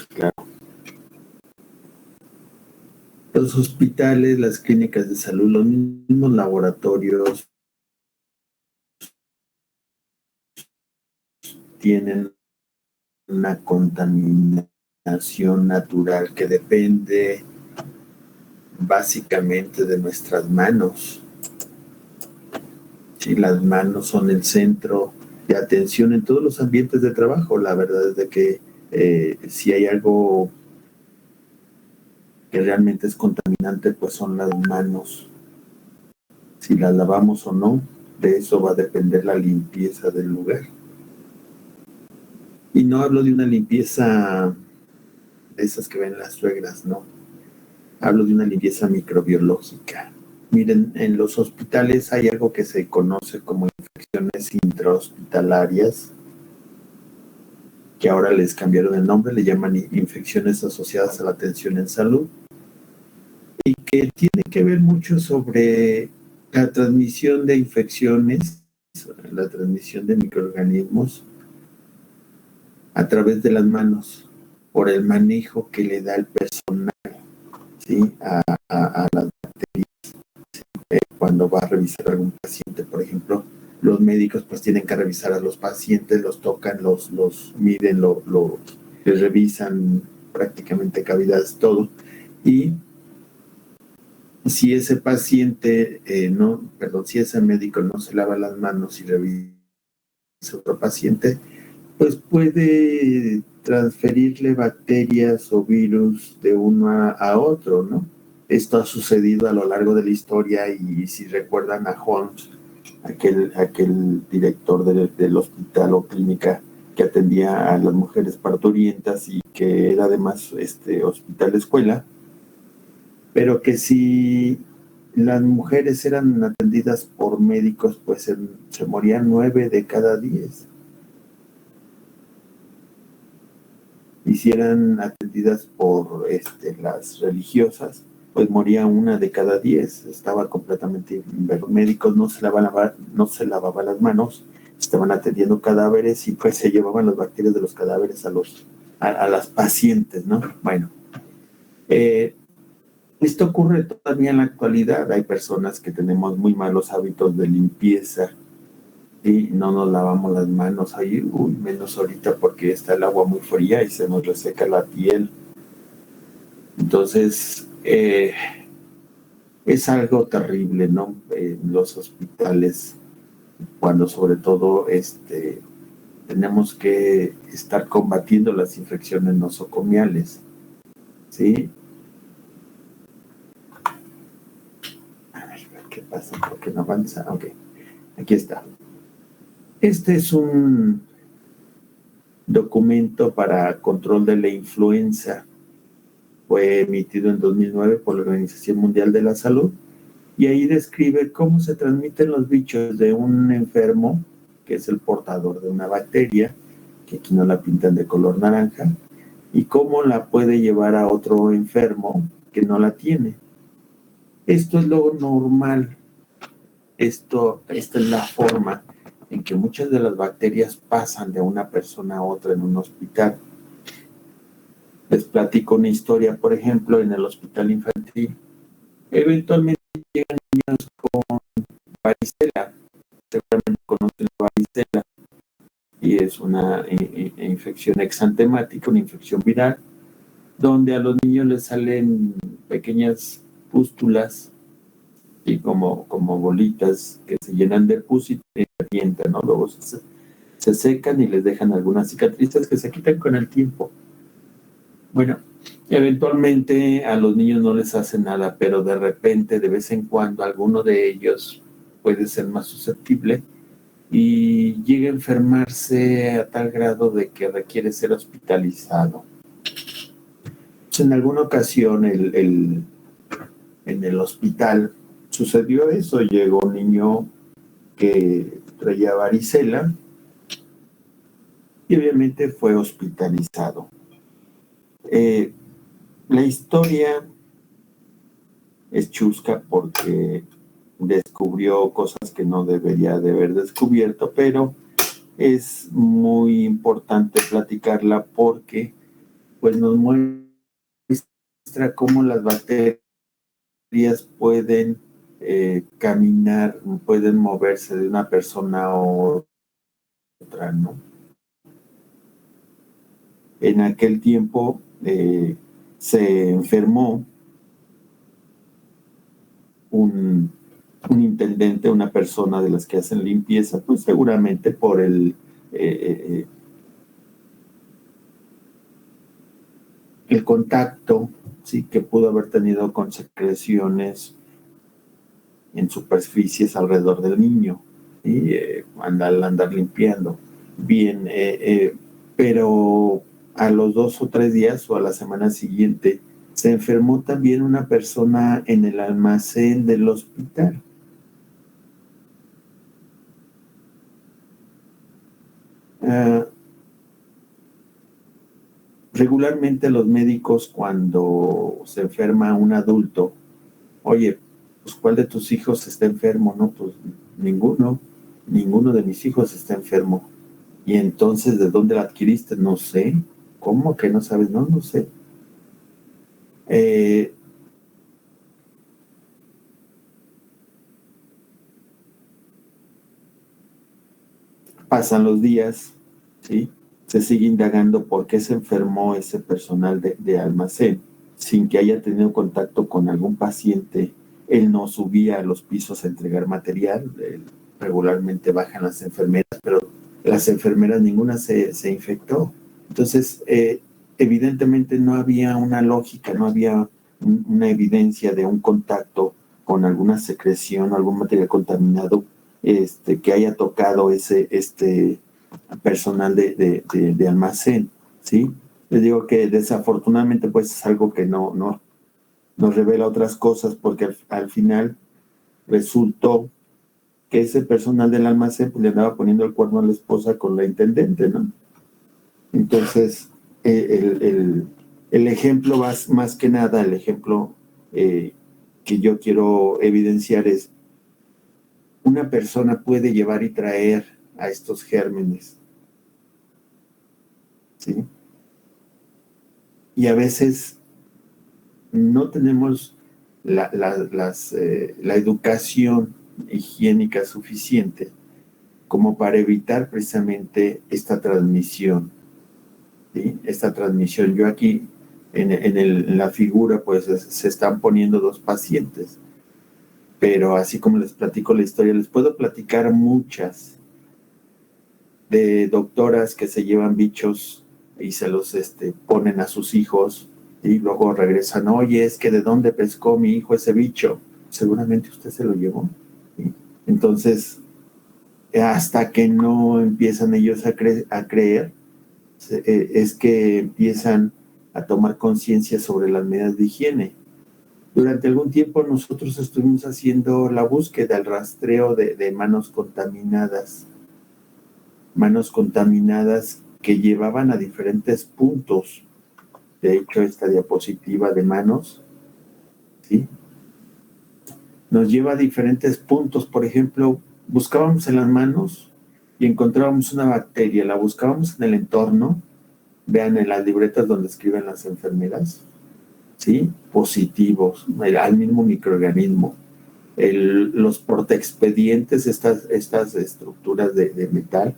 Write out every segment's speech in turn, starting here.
claro. Los hospitales, las clínicas de salud, los mismos laboratorios tienen una contaminación natural que depende básicamente de nuestras manos. Sí, las manos son el centro de atención en todos los ambientes de trabajo. La verdad es de que si hay algo que realmente es contaminante, pues son las manos. Si las lavamos o no, de eso va a depender la limpieza del lugar. Y no hablo de una limpieza de esas que ven las suegras, no. Hablo de una limpieza microbiológica. Miren, en los hospitales hay algo que se conoce como infecciones intrahospitalarias, que ahora les cambiaron el nombre, le llaman infecciones asociadas a la atención en salud, y que tiene que ver mucho sobre la transmisión de infecciones, la transmisión de microorganismos a través de las manos, por el manejo que le da el personal, ¿sí? a las bacterias. Cuando va a revisar a algún paciente, por ejemplo, los médicos pues tienen que revisar a los pacientes, los tocan, los miden, les revisan prácticamente cavidades, todo. Y si ese paciente, si ese médico no se lava las manos y revisa a otro paciente, pues puede transferirle bacterias o virus de uno a otro, ¿no? Esto ha sucedido a lo largo de la historia y si recuerdan a Holmes, aquel director del hospital o clínica que atendía a las mujeres parturientas y que era además hospital escuela, pero que si las mujeres eran atendidas por médicos, pues se morían 9 de cada 10. Y si eran atendidas por las religiosas, pues moría 1 de cada 10. Estaba completamente. Los médicos no se lavaban las manos, estaban atendiendo cadáveres y pues se llevaban las bacterias de los cadáveres a las pacientes, ¿no? Bueno, esto ocurre todavía en la actualidad. Hay personas que tenemos muy malos hábitos de limpieza y no nos lavamos las manos ahí, menos ahorita porque está el agua muy fría y se nos reseca la piel. Entonces, es algo terrible, ¿no? En los hospitales, cuando sobre todo tenemos que estar combatiendo las infecciones nosocomiales, ¿sí? A ver, ¿qué pasa? ¿Por qué no avanza? Ok, aquí está. Este es un documento para control de la influenza. Fue emitido en 2009 por la Organización Mundial de la Salud y ahí describe cómo se transmiten los bichos de un enfermo, que es el portador de una bacteria, que aquí no la pintan de color naranja, y cómo la puede llevar a otro enfermo que no la tiene. Esto es lo normal. Esta es la forma en que muchas de las bacterias pasan de una persona a otra en un hospital. Les platico una historia, por ejemplo, en el hospital infantil. Eventualmente llegan niños con varicela, seguramente conocen la varicela, y es una infección exantemática, una infección viral, donde a los niños les salen pequeñas pústulas y como bolitas que se llenan de pus y se revientan, ¿no? Luego se secan y les dejan algunas cicatrices que se quitan con el tiempo. Bueno, eventualmente a los niños no les hace nada, pero de repente, de vez en cuando, alguno de ellos puede ser más susceptible y llega a enfermarse a tal grado de que requiere ser hospitalizado. En alguna ocasión en el hospital sucedió eso. Llegó un niño que traía varicela y obviamente fue hospitalizado. La historia es chusca porque descubrió cosas que no debería de haber descubierto, pero es muy importante platicarla porque pues nos muestra cómo las bacterias pueden caminar, pueden moverse de una persona a otra, ¿no? En aquel tiempo se enfermó un intendente, una persona de las que hacen limpieza, pues seguramente por el contacto, sí, que pudo haber tenido con secreciones en superficies alrededor del niño y andar limpiando. Bien, pero a los 2 o 3 días o a la semana siguiente se enfermó también una persona en el almacén del hospital. Regularmente los médicos, cuando se enferma un adulto, oye, pues ¿cuál de tus hijos está enfermo? No, pues ninguno de mis hijos está enfermo. Y entonces, ¿de dónde la adquiriste? No sé. ¿Cómo que no sabes? No, no sé. Pasan los días, ¿sí? Se sigue indagando por qué se enfermó ese personal de almacén sin que haya tenido contacto con algún paciente. Él no subía a los pisos a entregar material. Regularmente bajan las enfermeras, pero las enfermeras ninguna se infectó. Entonces, evidentemente no había una lógica, no había una evidencia de un contacto con alguna secreción, algún material contaminado que haya tocado este personal de almacén, ¿sí? Les digo que desafortunadamente pues es algo que no nos revela otras cosas, porque al final resultó que ese personal del almacén pues, le andaba poniendo el cuerno a la esposa con la intendente, ¿no? Entonces, el ejemplo más que nada, el ejemplo que yo quiero evidenciar es: una persona puede llevar y traer a estos gérmenes, ¿sí? Y a veces no tenemos la educación higiénica suficiente como para evitar precisamente esta transmisión, ¿sí? Esta transmisión. Yo aquí en la figura pues se están poniendo 2 pacientes, pero así como les platico la historia, les puedo platicar muchas de doctoras que se llevan bichos y se los ponen a sus hijos y luego regresan: oye, es que ¿de dónde pescó mi hijo ese bicho? Seguramente usted se lo llevó, ¿sí? Entonces, hasta que no empiezan ellos a creer, es que empiezan a tomar conciencia sobre las medidas de higiene. Durante algún tiempo nosotros estuvimos haciendo la búsqueda, el rastreo de manos contaminadas que llevaban a diferentes puntos. De hecho, esta diapositiva de manos, ¿sí?, nos lleva a diferentes puntos. Por ejemplo, buscábamos en las manos y encontrábamos una bacteria, la buscábamos en el entorno, vean en las libretas donde escriben las enfermeras, ¿sí?, positivos, al mismo microorganismo. Los portaexpedientes, estas estructuras de metal,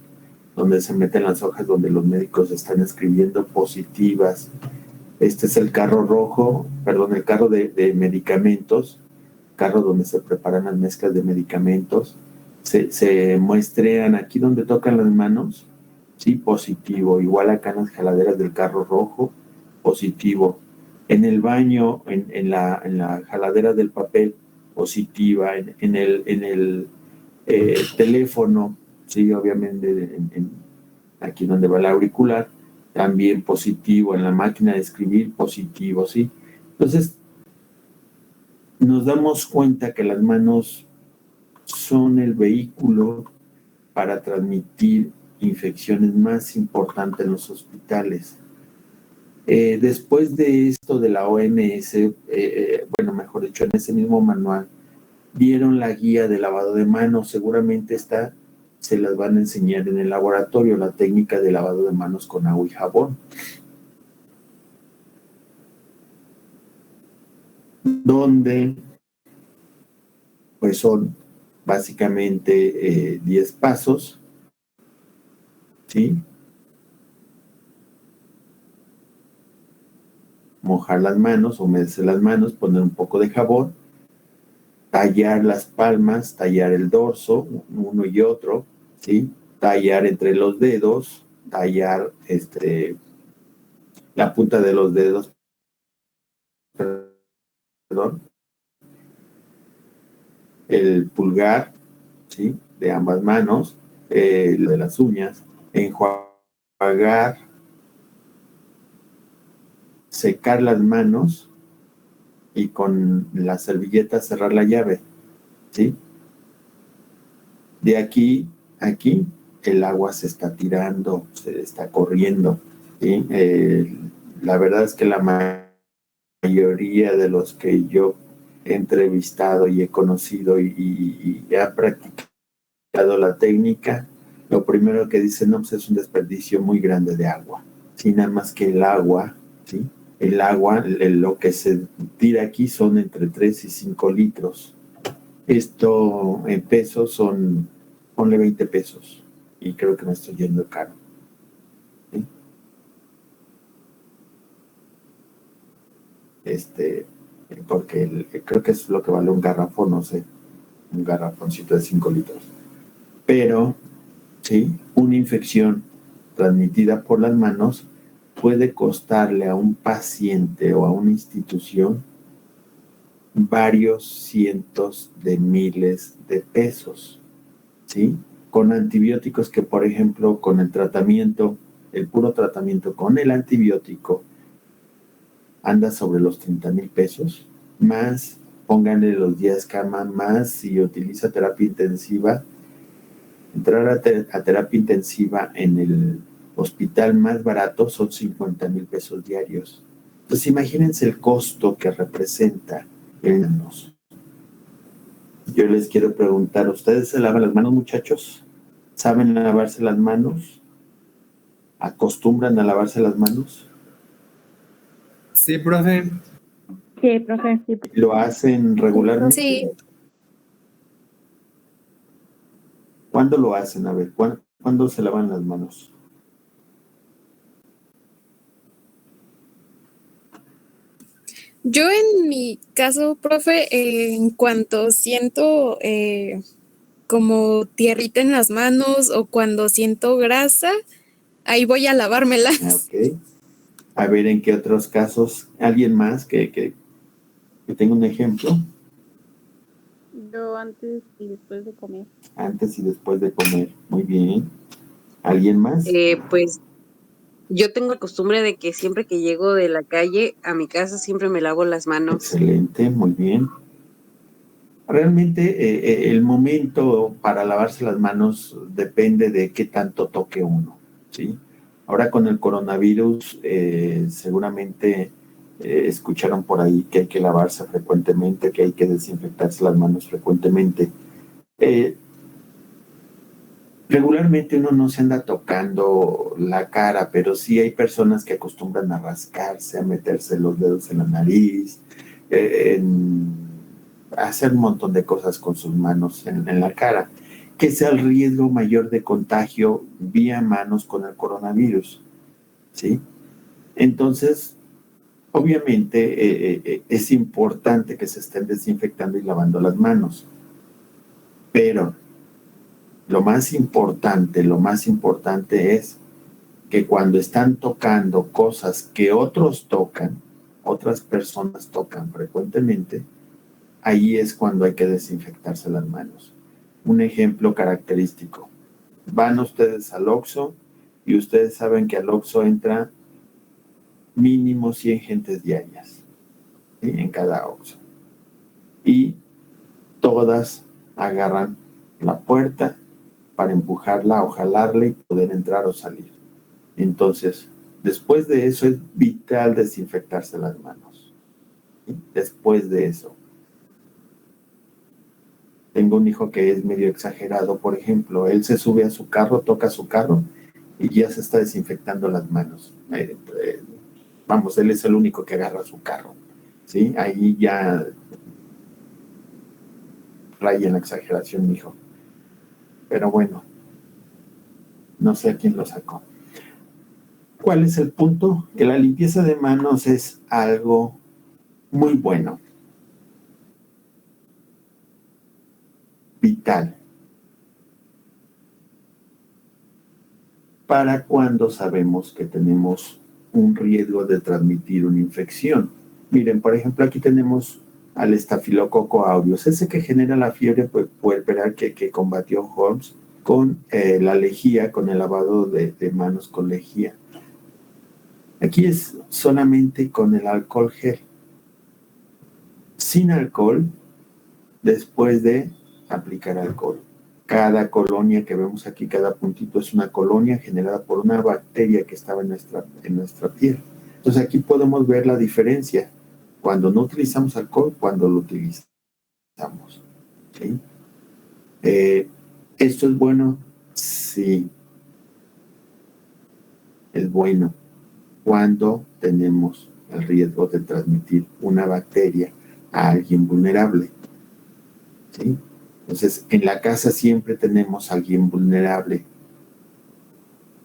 donde se meten las hojas donde los médicos están escribiendo, positivas. Este es el carro rojo, perdón, el carro de medicamentos, carro donde se preparan las mezclas de medicamentos. Se muestrean aquí donde tocan las manos, sí, positivo. Igual acá en las jaladeras del carro rojo, positivo. En el baño, en la jaladera del papel, positiva. En el teléfono, sí, obviamente aquí donde va el auricular, también positivo. En la máquina de escribir, positivo, sí. Entonces, nos damos cuenta que las manos son el vehículo para transmitir infecciones más importantes en los hospitales. Después de esto de la OMS, bueno, mejor dicho, en ese mismo manual, dieron la guía de lavado de manos. Seguramente se las van a enseñar en el laboratorio, la técnica de lavado de manos con agua y jabón. donde pues son básicamente 10 pasos, ¿sí? Mojar las manos, humedecer las manos, poner un poco de jabón, tallar las palmas, tallar el dorso, uno y otro, ¿sí? Tallar entre los dedos, tallar la punta de los dedos, perdón, el pulgar, ¿sí? De ambas manos, de las uñas, enjuagar, secar las manos y con la servilleta cerrar la llave, ¿sí? De aquí a aquí el agua se está tirando, se está corriendo, ¿sí? La verdad es que la mayoría de los que yo he entrevistado y he conocido y he practicado la técnica, lo primero que dicen, no, pues es un desperdicio muy grande de agua. Sí, nada más que el agua, ¿sí? El agua, lo que se tira aquí son entre 3 y 5 litros. Esto en pesos son, ponle 20 pesos. Y creo que me estoy yendo caro. ¿Sí? Porque creo que es lo que vale un garrafón, no sé, un garrafoncito de 5 litros. Pero, ¿sí? Una infección transmitida por las manos puede costarle a un paciente o a una institución varios cientos de miles de pesos, ¿sí? Con antibióticos que, por ejemplo, con el tratamiento, el puro tratamiento con el antibiótico, anda sobre los 30,000 pesos, más pónganle los días cama, más si utiliza terapia intensiva, entrar a terapia intensiva en el hospital más barato son 50,000 pesos diarios. Entonces imagínense el costo que representa el manos. Yo les quiero preguntar, ¿ustedes se lavan las manos, muchachos? ¿Saben lavarse las manos? ¿Acostumbran a lavarse las manos? Sí, profe. Sí, profe. Sí. ¿Lo hacen regularmente? Sí. ¿Cuándo lo hacen? A ver, ¿cuándo se lavan las manos? Yo en mi caso, profe, en cuanto siento como tierrita en las manos o cuando siento grasa, ahí voy a lavármelas. Ok. A ver, ¿en qué otros casos? ¿Alguien más que tenga un ejemplo? Yo antes y después de comer. Antes y después de comer. Muy bien. ¿Alguien más? Pues yo tengo la costumbre de que siempre que llego de la calle a mi casa siempre me lavo las manos. Excelente, muy bien. Realmente el momento para lavarse las manos depende de qué tanto toque uno, ¿sí? Ahora con el coronavirus seguramente escucharon por ahí que hay que lavarse frecuentemente, que hay que desinfectarse las manos frecuentemente. Regularmente uno no se anda tocando la cara, pero sí hay personas que acostumbran a rascarse, a meterse los dedos en la nariz, a hacer un montón de cosas con sus manos en la cara, que sea el riesgo mayor de contagio vía manos con el coronavirus, ¿sí? Entonces, obviamente es importante que se estén desinfectando y lavando las manos, pero lo más importante es que cuando están tocando cosas que otros tocan, otras personas tocan frecuentemente, ahí es cuando hay que desinfectarse las manos. Un ejemplo característico. Van ustedes al Oxxo y ustedes saben que al Oxxo entra mínimo 100 gentes diarias, ¿sí? En cada Oxxo. Y todas agarran la puerta para empujarla o jalarla y poder entrar o salir. Entonces, después de eso es vital desinfectarse las manos. ¿Sí? Después de eso. Tengo un hijo que es medio exagerado, por ejemplo, él se sube a su carro, toca su carro y ya se está desinfectando las manos. Vamos, él es el único que agarra su carro. ¿sí? Ahí ya raya en la exageración, mijo. Pero bueno, no sé a quién lo sacó. ¿Cuál es el punto? Que la limpieza de manos es algo muy bueno, vital, para cuando sabemos que tenemos un riesgo de transmitir una infección. Miren, por ejemplo, aquí tenemos al estafilococo aureus, ese que genera la fiebre puerperal que combatió Holmes con la lejía, con el lavado de manos con lejía. Aquí es solamente con el alcohol gel. Sin alcohol, después de aplicar alcohol. Cada colonia que vemos aquí, cada puntito es una colonia generada por una bacteria que estaba en nuestra piel. Entonces aquí podemos ver la diferencia cuando no utilizamos alcohol, cuando lo utilizamos. ¿Sí? ¿Esto es bueno? Sí, es bueno cuando tenemos el riesgo de transmitir una bacteria a alguien vulnerable. ¿Sí? Entonces, en la casa siempre tenemos a alguien vulnerable.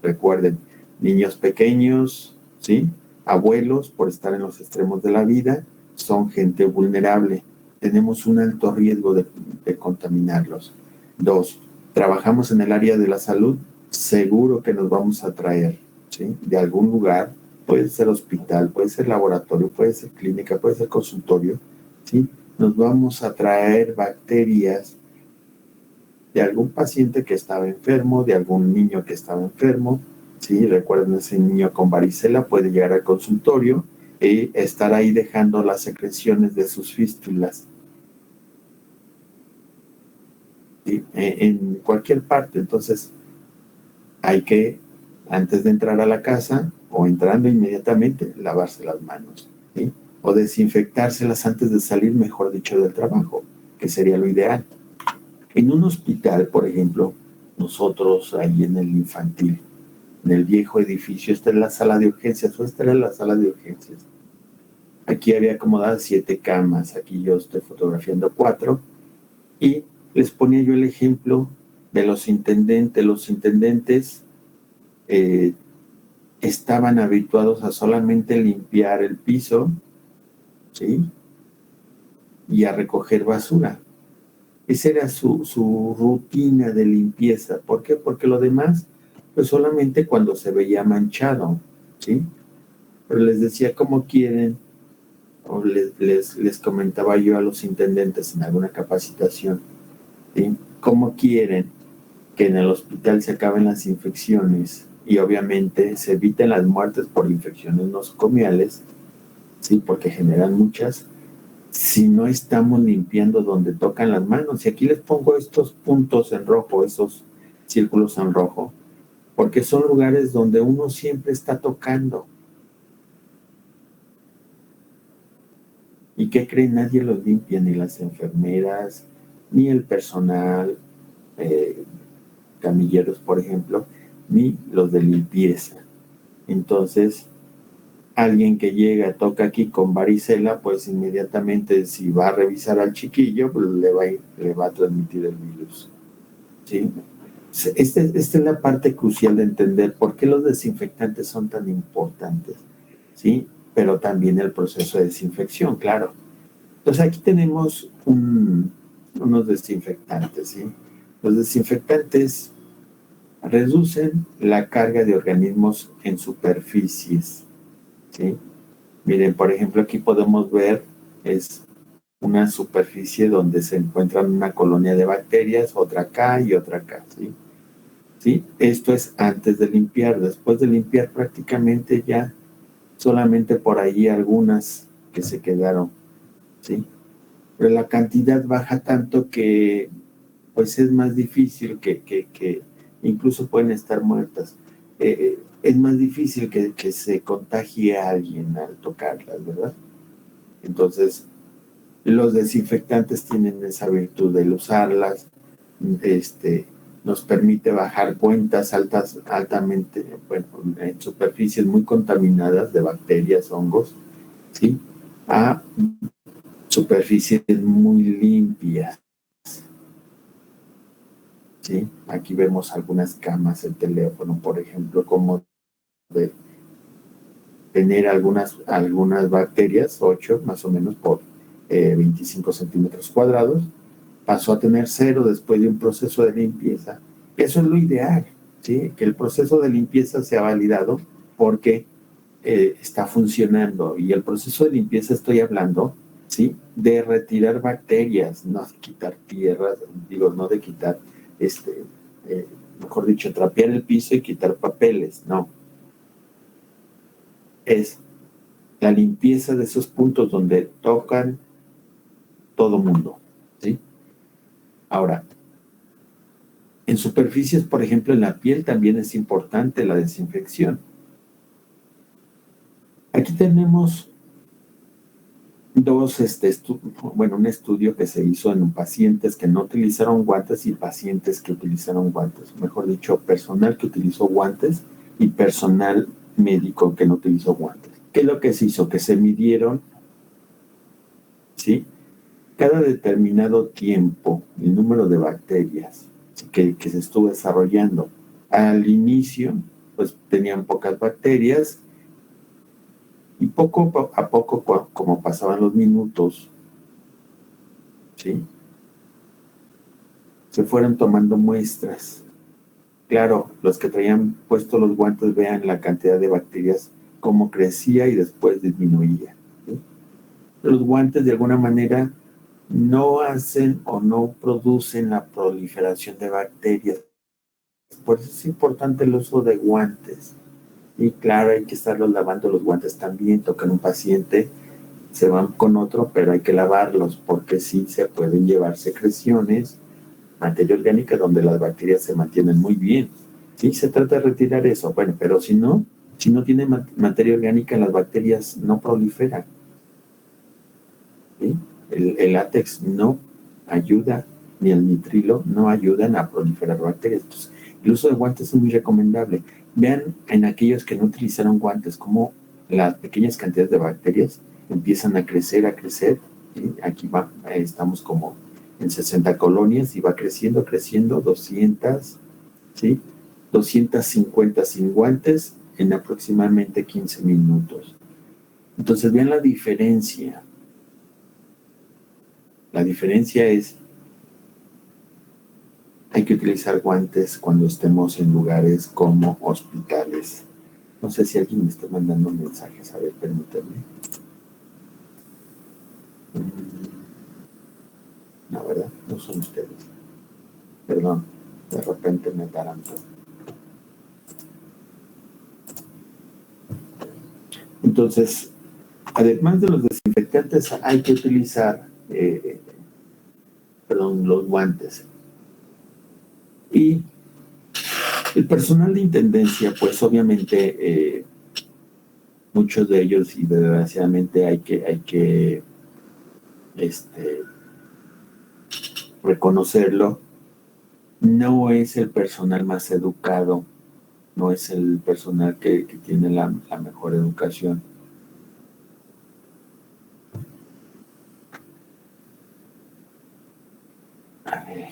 Recuerden, niños pequeños, ¿sí? Abuelos, por estar en los extremos de la vida, son gente vulnerable. Tenemos un alto riesgo de contaminarlos. 2, trabajamos en el área de la salud, seguro que nos vamos a traer, ¿sí? De algún lugar, puede ser hospital, puede ser laboratorio, puede ser clínica, puede ser consultorio, ¿sí? Nos vamos a traer bacterias de algún paciente que estaba enfermo, de algún niño que estaba enfermo, ¿sí? Recuerden, ese niño con varicela puede llegar al consultorio y estar ahí dejando las secreciones de sus fístulas, ¿sí? En cualquier parte. Entonces, hay que, antes de entrar a la casa o entrando inmediatamente, lavarse las manos, ¿sí? O desinfectárselas antes de salir, mejor dicho, del trabajo, que sería lo ideal. En un hospital, por ejemplo, nosotros ahí en el infantil, en el viejo edificio, esta es la sala de urgencias, o esta era la sala de urgencias. Aquí había acomodadas 7 camas, aquí yo estoy fotografiando 4, y les ponía yo el ejemplo de los intendentes. Los intendentes estaban habituados a solamente limpiar el piso, ¿sí? Y a recoger basura. Esa era su rutina de limpieza. ¿Por qué? Porque lo demás, pues solamente cuando se veía manchado, ¿sí? Pero les decía cómo quieren, o les comentaba yo a los intendentes en alguna capacitación, ¿sí? Cómo quieren que en el hospital se acaben las infecciones y obviamente se eviten las muertes por infecciones nosocomiales, ¿sí? Porque generan muchas, si no estamos limpiando donde tocan las manos. Y aquí les pongo estos puntos en rojo, esos círculos en rojo, porque son lugares donde uno siempre está tocando. ¿Y qué creen? Nadie los limpia, ni las enfermeras, ni el personal, camilleros, por ejemplo, ni los de limpieza. Entonces, alguien que llega, toca aquí con varicela, pues inmediatamente si va a revisar al chiquillo, pues le va a transmitir el virus, ¿sí? Esta es la parte crucial de entender por qué los desinfectantes son tan importantes, ¿sí? Pero también el proceso de desinfección, claro. Entonces aquí tenemos unos desinfectantes, ¿sí? Los desinfectantes reducen la carga de organismos en superficies, ¿sí? Miren, por ejemplo, aquí podemos ver, es una superficie donde se encuentran una colonia de bacterias, otra acá y otra acá, ¿sí? ¿Sí? Esto es antes de limpiar. Después de limpiar prácticamente ya solamente por ahí algunas que se quedaron, ¿sí? Pero la cantidad baja tanto que pues es más difícil que incluso pueden estar muertas. Es más difícil que se contagie a alguien al tocarlas, ¿verdad? Entonces, los desinfectantes tienen esa virtud de usarlas, nos permite bajar cuentas altamente, bueno, en superficies muy contaminadas de bacterias, hongos, ¿sí? a superficies muy limpias. ¿Sí? Aquí vemos algunas camas, el teléfono, por ejemplo, como de tener algunas bacterias, 8 más o menos por 25 centímetros cuadrados, pasó a tener 0 después de un proceso de limpieza. Eso es lo ideal, ¿sí? Que el proceso de limpieza sea validado porque está funcionando. Y el proceso de limpieza estoy hablando, ¿sí? De retirar bacterias, no de quitar tierras, digo, no de quitar, mejor dicho, trapear el piso y quitar papeles, no. Es la limpieza de esos puntos donde tocan todo mundo, ¿sí? Ahora, en superficies, por ejemplo, en la piel también es importante la desinfección. Aquí tenemos un estudio que se hizo en pacientes que no utilizaron guantes y pacientes que utilizaron guantes. Mejor dicho, personal que utilizó guantes y personal médico que no utilizó guantes. ¿Qué es lo que se hizo? Que se midieron, ¿sí? Cada determinado tiempo el número de bacterias que se estuvo desarrollando. Al inicio, pues tenían pocas bacterias y poco a poco, como pasaban los minutos, ¿sí? Se fueron tomando muestras. Claro, los que traían puestos los guantes, vean la cantidad de bacterias, cómo crecía y después disminuía, ¿sí? Los guantes de alguna manera no hacen o no producen la proliferación de bacterias. Por eso es importante el uso de guantes. Y claro, hay que estarlos lavando los guantes también. Tocan un paciente, se van con otro, pero hay que lavarlos porque sí se pueden llevar secreciones, materia orgánica, donde las bacterias se mantienen muy bien. Sí, se trata de retirar eso. Bueno, pero si no tiene materia orgánica, las bacterias no proliferan. ¿Sí? El látex no ayuda, ni el nitrilo no ayudan a proliferar bacterias. Entonces, el uso de guantes es muy recomendable. Vean en aquellos que no utilizaron guantes, cómo las pequeñas cantidades de bacterias empiezan a crecer. ¿Sí? Aquí estamos como en 60 colonias y va creciendo, 200, ¿sí? 250 sin guantes en aproximadamente 15 minutos. Entonces, vean la diferencia. La diferencia es, hay que utilizar guantes cuando estemos en lugares como hospitales. No sé si alguien me está mandando mensajes, a ver, permítanme. No, ¿verdad? No son ustedes. Perdón, de repente me ataranto. Entonces, además de los desinfectantes, hay que utilizar los guantes. Y el personal de intendencia, pues obviamente muchos de ellos, y desgraciadamente hay que reconocerlo, no es el personal más educado, no es el personal que tiene la mejor educación. A ver.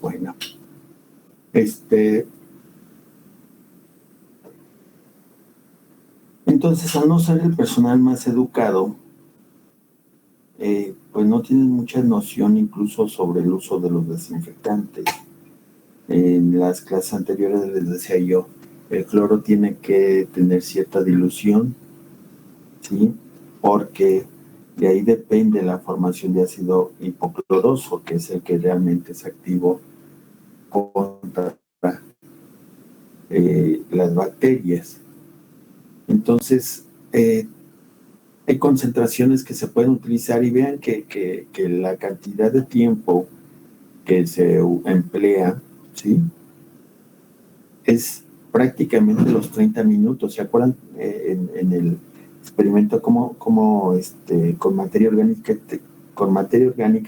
Bueno, entonces, al no ser el personal más educado, pues no tienen mucha noción incluso sobre el uso de los desinfectantes. En las clases anteriores les decía yo, el cloro tiene que tener cierta dilución, ¿sí? porque de ahí depende la formación de ácido hipocloroso, que es el que realmente es activo contra las bacterias. Entonces, hay concentraciones que se pueden utilizar y vean que la cantidad de tiempo que se emplea, ¿sí?, es prácticamente los 30 minutos. ¿Se acuerdan en el experimento cómo con materia orgánica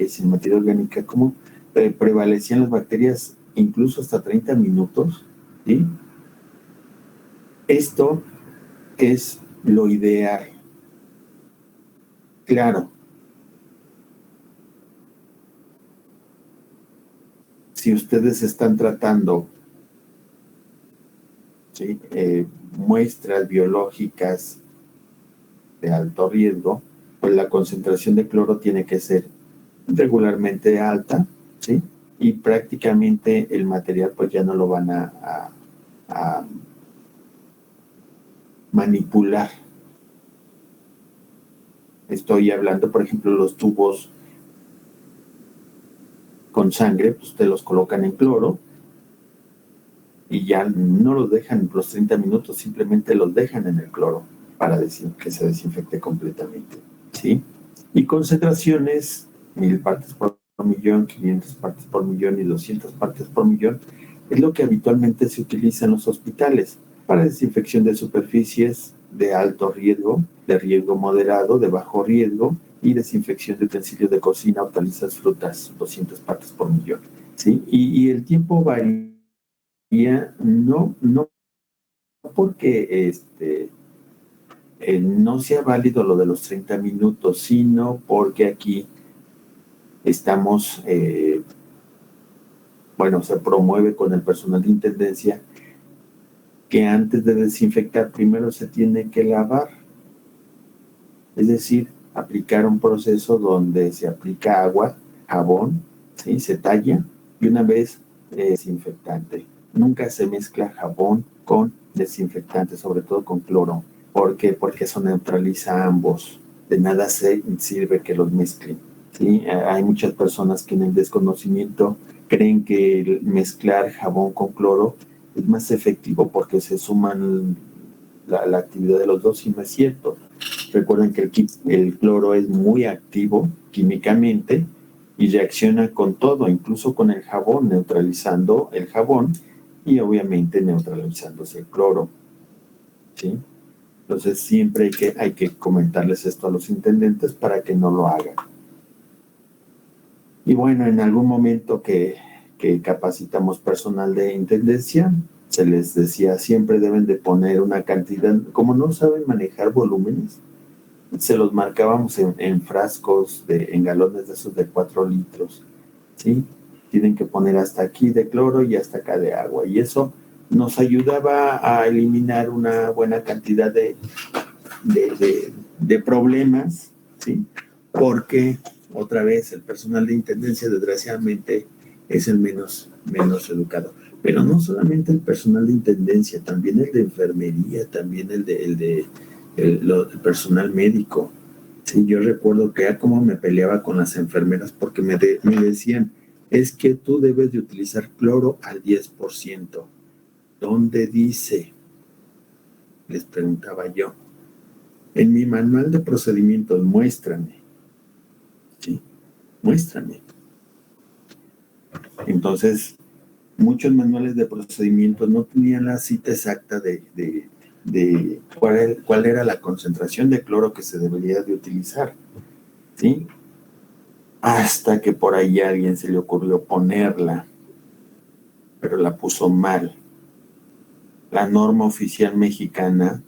y sin materia orgánica, cómo prevalecían las bacterias incluso hasta 30 minutos? ¿Sí? Esto es lo ideal. Claro, si ustedes están tratando, ¿sí?, muestras biológicas de alto riesgo, pues la concentración de cloro tiene que ser regularmente alta, ¿sí? Y prácticamente el material pues ya no lo van a manipular. Estoy hablando, por ejemplo, los tubos con sangre, pues te los colocan en cloro y ya no los dejan los 30 minutos, simplemente los dejan en el cloro para que se desinfecte completamente, ¿sí? Y concentraciones, 1000 partes por millón, 500 partes por millón y 200 partes por millón, es lo que habitualmente se utiliza en los hospitales para desinfección de superficies de alto riesgo, de riesgo moderado, de bajo riesgo, y desinfección de utensilios de cocina, hortalizas, frutas, 200 partes por millón, ¿sí? Y el tiempo varía, no porque no sea válido lo de los 30 minutos, sino porque aquí estamos, se promueve con el personal de intendencia que antes de desinfectar primero se tiene que lavar, es decir, aplicar un proceso donde se aplica agua, jabón, ¿sí?, se talla y una vez desinfectante. Nunca se mezcla jabón con desinfectante, sobre todo con cloro. ¿Por qué? Porque eso neutraliza ambos. De nada sirve que los mezclen, ¿sí? Hay muchas personas que en el desconocimiento creen que mezclar jabón con cloro es más efectivo porque se suman la actividad de los dos, y no es cierto. Recuerden que el cloro es muy activo químicamente y reacciona con todo, incluso con el jabón, neutralizando el jabón y obviamente neutralizándose el cloro, ¿sí? Entonces siempre hay que comentarles esto a los intendentes para que no lo hagan. Y bueno, en algún momento que capacitamos personal de intendencia, se les decía, siempre deben de poner una cantidad, como no saben manejar volúmenes, se los marcábamos en frascos, en galones de esos de 4 litros, ¿sí? Tienen que poner hasta aquí de cloro y hasta acá de agua, y eso nos ayudaba a eliminar una buena cantidad de problemas, ¿sí? Porque, otra vez, el personal de intendencia, desgraciadamente, es el menos educado. Pero no solamente el personal de intendencia, también el de enfermería, también el personal médico. Sí, yo recuerdo que como me peleaba con las enfermeras porque me decían, es que tú debes de utilizar cloro al 10%. ¿Dónde dice? Les preguntaba yo. En mi manual de procedimientos, muéstrame. ¿Sí? Muéstrame. Entonces, muchos manuales de procedimientos no tenían la cita exacta de cuál era la concentración de cloro que se debería de utilizar, ¿sí? Hasta que por ahí a alguien se le ocurrió ponerla, pero la puso mal. La norma oficial mexicana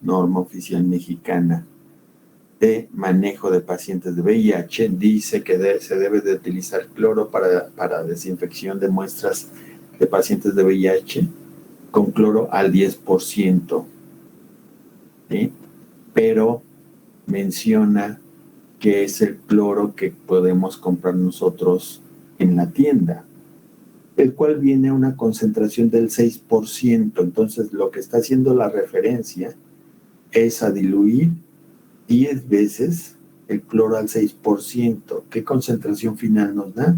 de manejo de pacientes de VIH dice que se debe de utilizar cloro para desinfección de muestras de pacientes de VIH con cloro al 10%, ¿sí? Pero menciona que es el cloro que podemos comprar nosotros en la tienda, el cual viene a una concentración del 6%. Entonces, lo que está haciendo la referencia es a diluir 10 veces el cloro al 6%. ¿Qué concentración final nos da?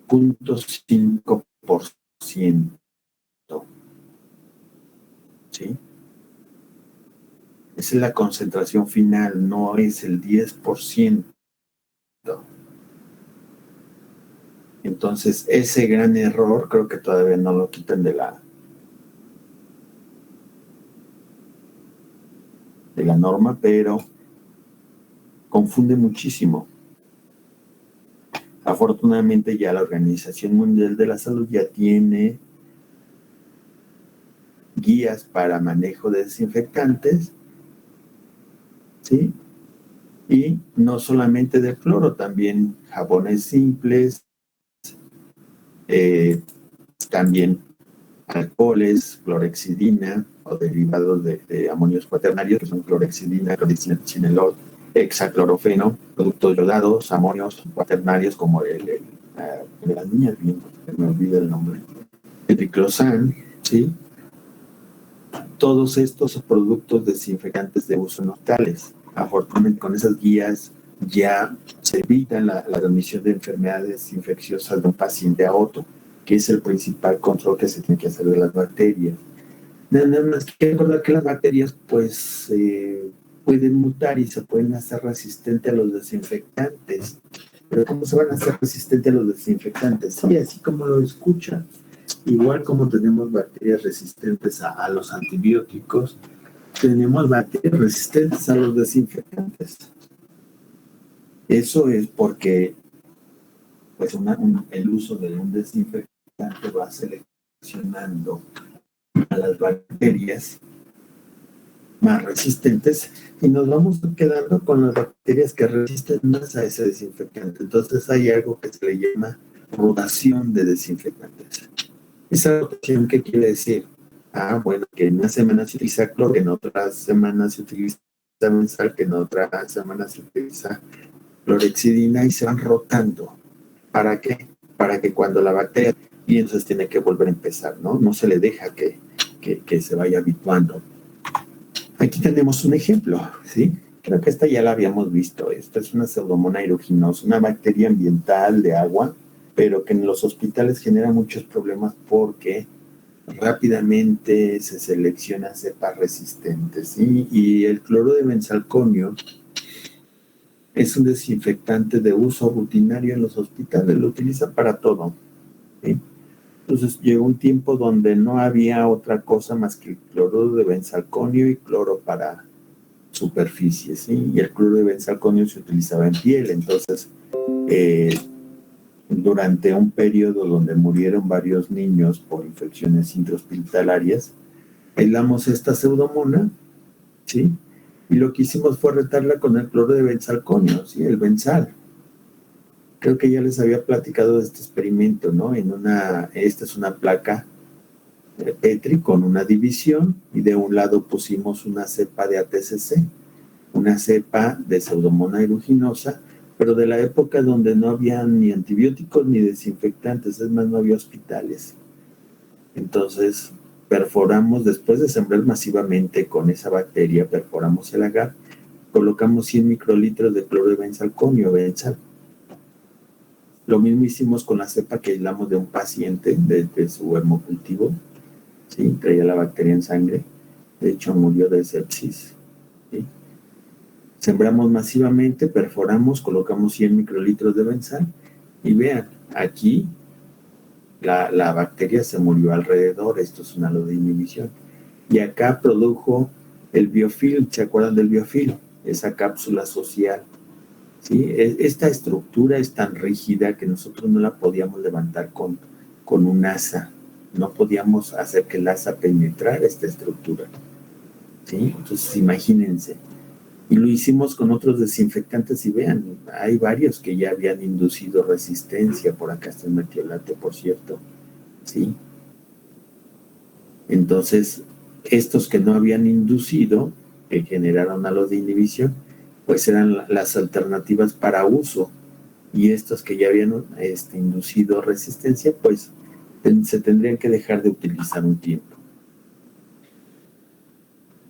0.5%. ¿Sí? Esa es la concentración final, no es el 10%. Entonces, ese gran error creo que todavía no lo quitan de la norma, pero confunde muchísimo. Afortunadamente ya la Organización Mundial de la Salud ya tiene guías para manejo de desinfectantes, ¿sí? Y no solamente de cloro, también jabones simples, también alcoholes, clorexidina o derivados de amonios cuaternarios, que son clorexidina, clorexidinol, hexaclorofeno, productos yodados, amonios cuaternarios como de las niñas, me olvida el nombre, el triclosan, ¿sí? Todos estos productos desinfectantes de uso en hospitales. Afortunadamente con esas guías ya se evita la transmisión de enfermedades infecciosas de un paciente a otro, que es el principal control que se tiene que hacer de las bacterias. Nada más que recordar que las bacterias pues pueden mutar y se pueden hacer resistentes a los desinfectantes. Pero ¿cómo se van a hacer resistentes a los desinfectantes? Sí, así como lo escuchan. Igual como tenemos bacterias resistentes a los antibióticos, tenemos bacterias resistentes a los desinfectantes. Eso es porque pues el uso de un desinfectante va seleccionando a las bacterias más resistentes y nos vamos quedando con las bacterias que resisten más a ese desinfectante. Entonces hay algo que se le llama rotación de desinfectantes. ¿Esa rotación qué quiere decir? Bueno, que en una semana se utiliza cloro, que en otra semana se utiliza benzal, que en otra semana se utiliza clorexidina y se van rotando. ¿Para qué? Para que cuando la bacteria, y entonces tiene que volver a empezar, ¿no? No se le deja que se vaya habituando. Aquí tenemos un ejemplo, ¿sí? Creo que esta ya la habíamos visto. Esta es una Pseudomonas aeruginosa, una bacteria ambiental de agua, pero que en los hospitales genera muchos problemas porque rápidamente se seleccionan cepas resistentes, ¿sí? Y el cloro de benzalconio es un desinfectante de uso rutinario en los hospitales, lo utilizan para todo, ¿sí? Entonces llegó un tiempo donde no había otra cosa más que el cloro de benzalconio y cloro para superficies, ¿sí? Y el cloro de benzalconio se utilizaba en piel. Entonces, durante un periodo donde murieron varios niños por infecciones intrahospitalarias, aislamos esta pseudomona, ¿sí? Y lo que hicimos fue retarla con el cloro de benzalconio, ¿sí? El benzal. Creo que ya les había platicado de este experimento, ¿no? Esta es una placa Petri con una división y de un lado pusimos una cepa de ATCC, una cepa de Pseudomonas aeruginosa, pero de la época donde no había ni antibióticos ni desinfectantes, es más, no había hospitales. Entonces, perforamos, después de sembrar masivamente con esa bacteria, perforamos el agar, colocamos 100 microlitros de cloro de benzalconio, benzal. Lo mismo hicimos con la cepa que aislamos de un paciente de su hemocultivo, ¿sí? Traía la bacteria en sangre, de hecho murió de sepsis, ¿sí? Sembramos masivamente, perforamos, colocamos 100 microlitros de benzal y vean, aquí la bacteria se murió alrededor, esto es un halo de inhibición. Y acá produjo el biofilm, ¿se acuerdan del biofilm? Esa cápsula social. ¿Sí? Esta estructura es tan rígida que nosotros no la podíamos levantar con un asa. No podíamos hacer que el asa penetrara esta estructura, ¿sí? Entonces, imagínense. Y lo hicimos con otros desinfectantes y vean, hay varios que ya habían inducido resistencia. Por acá está el metiolate, por cierto, ¿sí? Entonces, estos que no habían inducido, que generaron halos de inhibición, pues eran las alternativas para uso, y estos que ya habían inducido resistencia, pues se tendrían que dejar de utilizar un tiempo.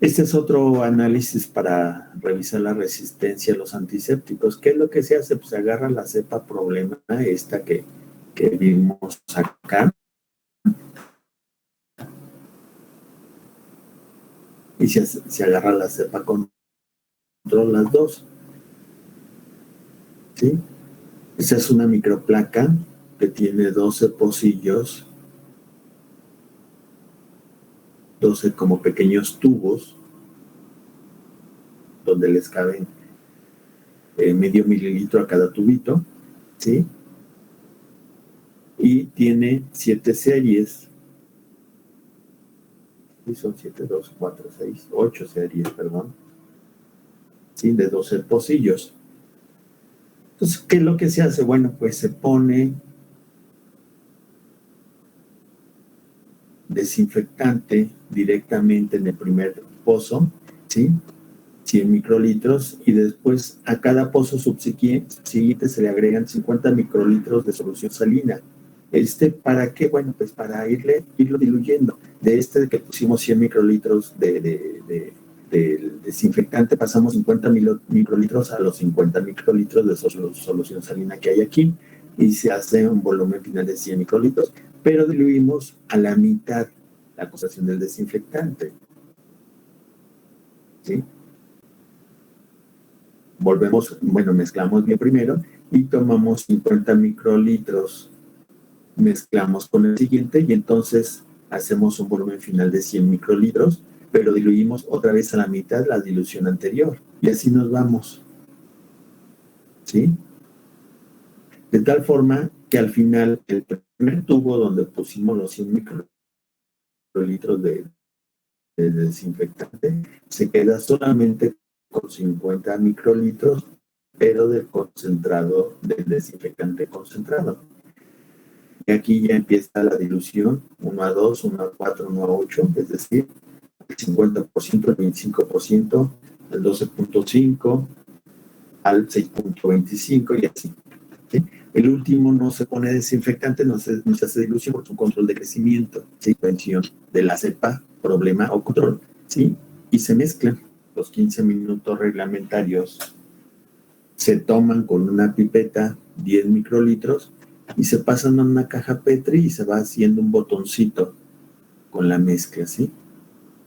Este es otro análisis para revisar la resistencia a los antisépticos. ¿Qué es lo que se hace? Pues se agarra la cepa problema, esta que vimos acá, y se agarra la cepa control, las dos, ¿sí? Esta es una microplaca que tiene 12 pocillos, 12 como pequeños tubos, donde les caben medio mililitro a cada tubito, ¿sí? Y tiene 7 series. Y son 7, 2, 4, 6, 8 series, perdón. Sí, de 12 pocillos. Entonces, ¿qué es lo que se hace? Bueno, pues se pone desinfectante directamente en el primer pozo, ¿sí? 100 microlitros, y después a cada pozo subsiguiente se le agregan 50 microlitros de solución salina. ¿Para qué? Bueno, pues para irlo diluyendo. De que pusimos 100 microlitros del desinfectante, pasamos 50 microlitros a los 50 microlitros de solución salina que hay aquí, y se hace un volumen final de 100 microlitros, pero diluimos a la mitad la concentración del desinfectante, ¿sí? Mezclamos bien primero y tomamos 50 microlitros, mezclamos con el siguiente y entonces hacemos un volumen final de 100 microlitros, pero diluimos otra vez a la mitad la dilución anterior, y así nos vamos, ¿sí? De tal forma que al final el primer tubo donde pusimos los 100 microlitros de desinfectante se queda solamente con 50 microlitros, pero del desinfectante concentrado. Y aquí ya empieza la dilución, 1 a 2, 1 a 4, 1 a 8, es decir, el 50%, el 25%, el 12.5, al 6.25 y así, ¿sí? El último no se pone desinfectante, no se hace dilución por su control de crecimiento, ¿sí? Prevención de la cepa, problema o control, ¿sí? Y se mezclan. Los 15 minutos reglamentarios se toman con una pipeta 10 microlitros y se pasan a una caja Petri y se va haciendo un botoncito con la mezcla, ¿sí?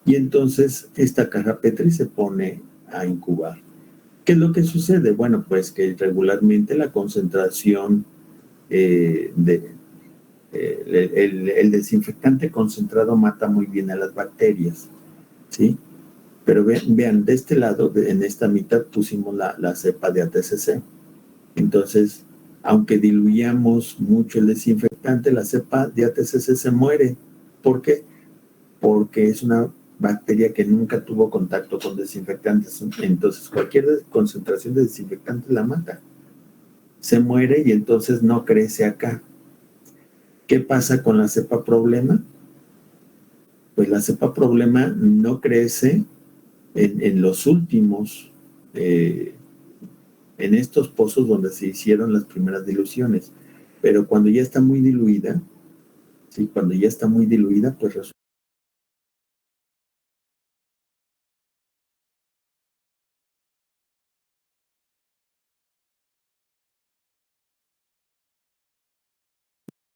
Y entonces esta caja Petri se pone a incubar. ¿Qué es lo que sucede? Bueno, pues que regularmente la concentración el desinfectante concentrado mata muy bien a las bacterias, ¿sí? Pero vean, de este lado, en esta mitad pusimos la cepa de ATCC. Entonces, aunque diluyamos mucho el desinfectante, la cepa de ATCC se muere. ¿Por qué? Porque es una bacteria que nunca tuvo contacto con desinfectantes. Entonces, cualquier concentración de desinfectante la mata. Se muere y entonces no crece acá. ¿Qué pasa con la cepa problema? Pues la cepa problema no crece en los últimos, en estos pozos donde se hicieron las primeras diluciones. Pero cuando ya está muy diluida, ¿sí? Cuando ya está muy diluida, pues resulta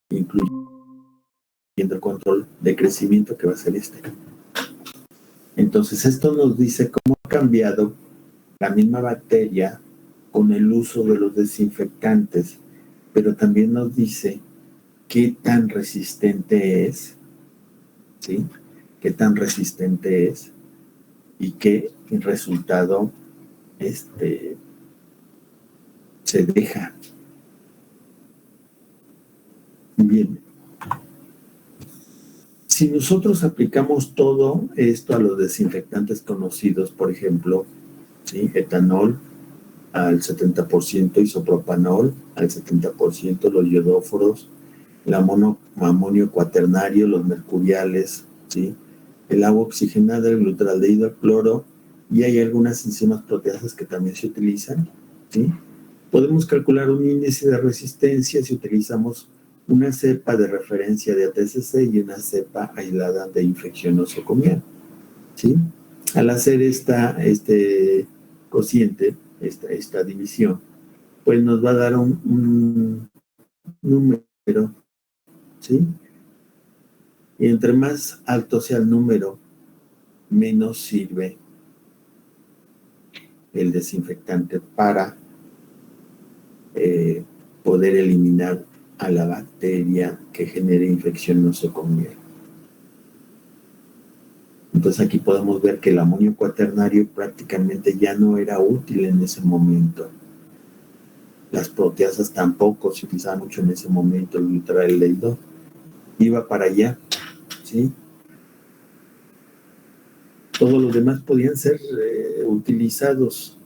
incluyendo el control de crecimiento que va a ser este. Entonces, esto nos dice cómo ha cambiado la misma bacteria con el uso de los desinfectantes, pero también nos dice qué tan resistente es, ¿sí? Qué tan resistente es y qué resultado se deja. Bien. Si nosotros aplicamos todo esto a los desinfectantes conocidos, por ejemplo, ¿sí? Etanol al 70%, isopropanol al 70%, los iodóforos, el amonio cuaternario, los mercuriales, ¿sí? El agua oxigenada, el glutaraldehído, el cloro, y hay algunas enzimas proteasas que también se utilizan, ¿sí? Podemos calcular un índice de resistencia si utilizamos una cepa de referencia de ATCC y una cepa aislada de infección nosocomial, ¿sí? Al hacer este cociente, esta división, pues nos va a dar un número, ¿sí? Y entre más alto sea el número, menos sirve el desinfectante para poder eliminar a la bacteria que genere infección nosocomial. Entonces aquí podemos ver que el amonio cuaternario prácticamente ya no era útil en ese momento. Las proteasas tampoco se utilizaban mucho en ese momento, el ultraleído iba para allá, ¿sí? Todos los demás podían ser utilizados.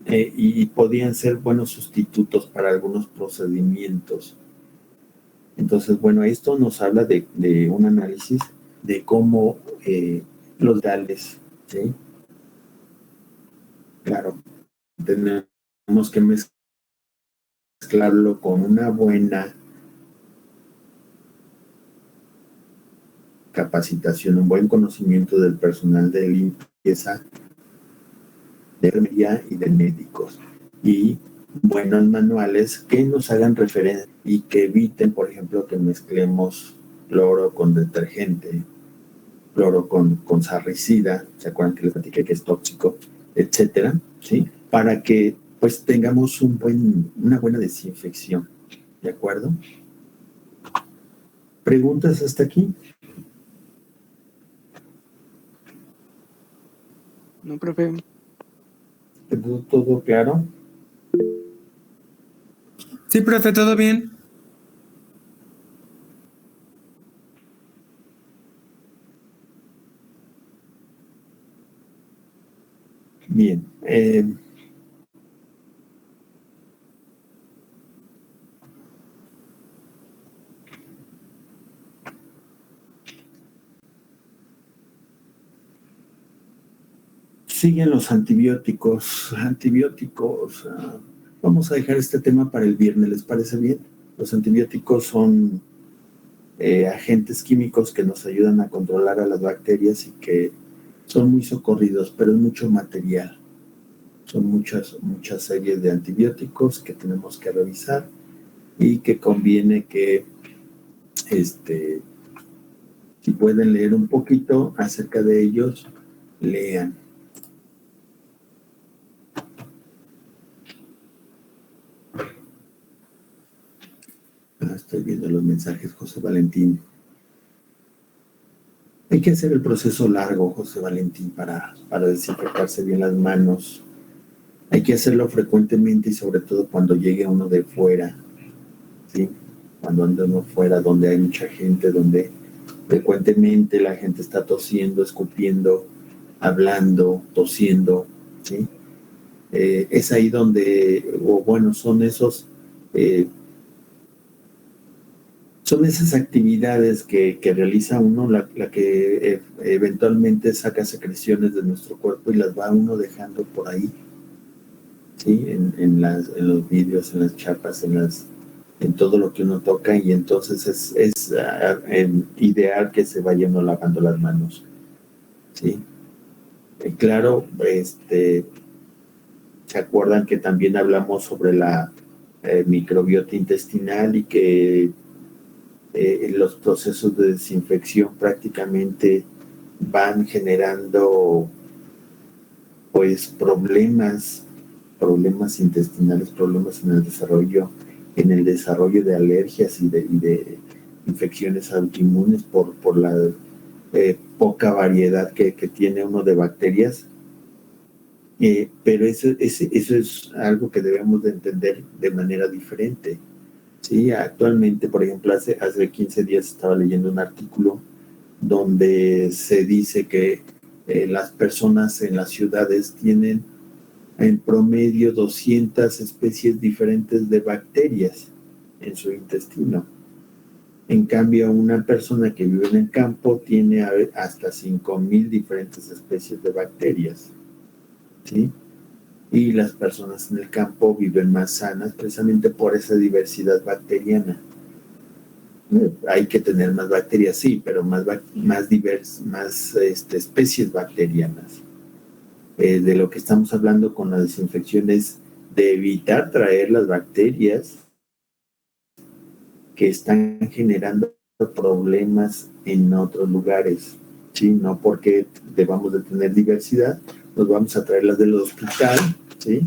Y podían ser buenos sustitutos para algunos procedimientos. Entonces, bueno, esto nos habla de un análisis de cómo los dales, ¿sí? Claro, tenemos que mezclarlo con una buena capacitación, un buen conocimiento del personal de limpieza, de enfermería y de médicos, y buenos manuales que nos hagan referencia y que eviten, por ejemplo, que mezclemos cloro con detergente, cloro con sarricida, ¿se acuerdan que les platiqué que es tóxico, etcétera? ¿Sí? Para que pues tengamos una buena desinfección, ¿de acuerdo? ¿Preguntas hasta aquí? No, profe. ¿Quedó todo claro? Sí, profe, todo bien. Bien. Siguen los antibióticos. Vamos a dejar este tema para el viernes, ¿les parece bien? Los antibióticos son agentes químicos que nos ayudan a controlar a las bacterias y que son muy socorridos, pero es mucho material. Son muchas series de antibióticos que tenemos que revisar y que conviene que si pueden leer un poquito acerca de ellos, lean. Estoy viendo los mensajes, José Valentín. Hay que hacer el proceso largo, José Valentín, para desinfectarse bien las manos. Hay que hacerlo frecuentemente y sobre todo cuando llegue uno de fuera, ¿sí? Cuando ande uno fuera, donde hay mucha gente, donde frecuentemente la gente está tosiendo, escupiendo, hablando, tosiendo, ¿sí? Es ahí donde, o bueno, son esas actividades que realiza uno, la que eventualmente saca secreciones de nuestro cuerpo y las va uno dejando por ahí, ¿sí? En los vidrios, en las chapas, en todo lo que uno toca, y entonces es ideal que se vaya uno lavando las manos, ¿sí? Claro, ¿se acuerdan que también hablamos sobre la microbiota intestinal y que los procesos de desinfección prácticamente van generando pues problemas intestinales, problemas en el desarrollo de alergias y de infecciones autoinmunes por la poca variedad que tiene uno de bacterias? Pero eso es algo que debemos de entender de manera diferente. Sí, actualmente, por ejemplo, hace 15 días estaba leyendo un artículo donde se dice que las personas en las ciudades tienen en promedio 200 especies diferentes de bacterias en su intestino. En cambio, una persona que vive en el campo tiene hasta 5,000 diferentes especies de bacterias, ¿sí? Y las personas en el campo viven más sanas precisamente por esa diversidad bacteriana. Hay que tener más bacterias, sí, pero más especies bacterianas. De lo que estamos hablando con la desinfección es de evitar traer las bacterias que están generando problemas en otros lugares, ¿sí? No porque debamos de tener diversidad, nos vamos a traer las del hospital, ¿sí?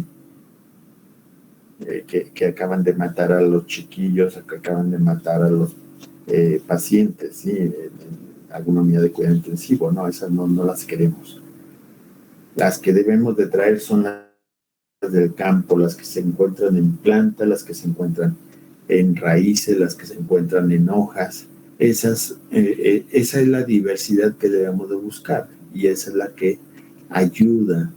Que acaban de matar a los chiquillos, que acaban de matar a los pacientes, ¿sí? En alguna unidad de cuidado intensivo, no, esas no las queremos. Las que debemos de traer son las del campo, las que se encuentran en planta, las que se encuentran en raíces, las que se encuentran en hojas. Esa es la diversidad que debemos de buscar y esa es la que ayuda,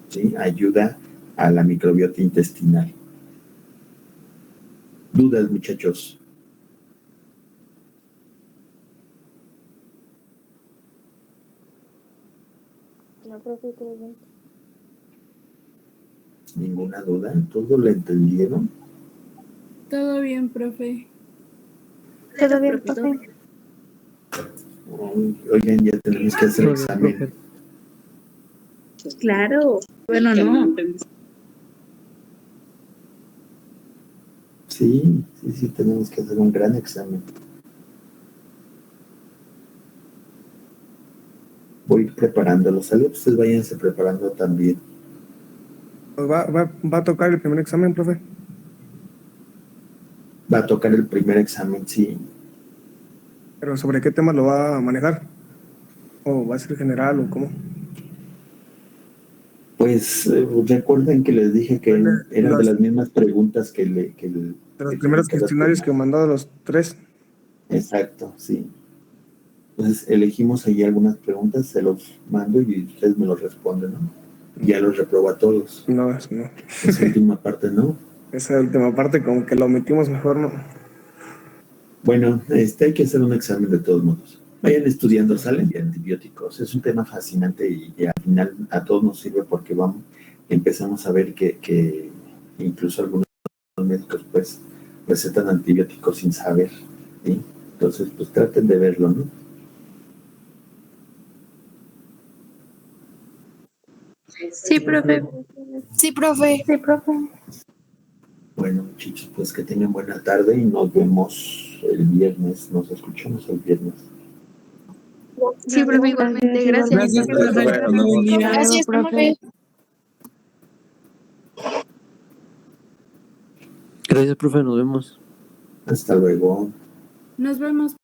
¿sí? Ayuda a la microbiota intestinal. ¿Dudas, muchachos? No, profe, todo bien. ¿Ninguna duda? ¿Todo lo entendieron? Todo bien, profe. Todo bien, profe. Oigan, ya tenemos que hacer el examen. Claro. Bueno, no. Sí, tenemos que hacer un gran examen. Voy a ir preparándolo, ¿sale? Ustedes váyanse preparando también. ¿Va a tocar el primer examen, profe? Va a tocar el primer examen, sí. ¿Pero sobre qué tema lo va a manejar? ¿O va a ser general o cómo? Pues recuerden que les dije que eran de las mismas preguntas que de los primeros cuestionarios que mandó a los 3. Exacto, sí. Entonces elegimos ahí algunas preguntas, se los mando y ustedes me los responden, ¿no? Ya los reprobo a todos. No. Esa última parte, ¿no? Esa última parte como que lo omitimos mejor, ¿no? Bueno, hay que hacer un examen de todos modos. Vayan estudiando, salen de antibióticos. Es un tema fascinante y al final a todos nos sirve porque empezamos a ver que incluso algunos médicos pues recetan antibióticos sin saber, ¿sí? Entonces pues traten de verlo, ¿no? Sí, profe. Sí, profe. Sí, profe. Bueno, muchachos, pues que tengan buena tarde y nos vemos el viernes. Nos escuchamos el viernes. Sí, profe, igualmente. Gracias. Gracias, profe. Buen día. Gracias, profe. Gracias, profe, nos vemos. Hasta luego. Nos vemos.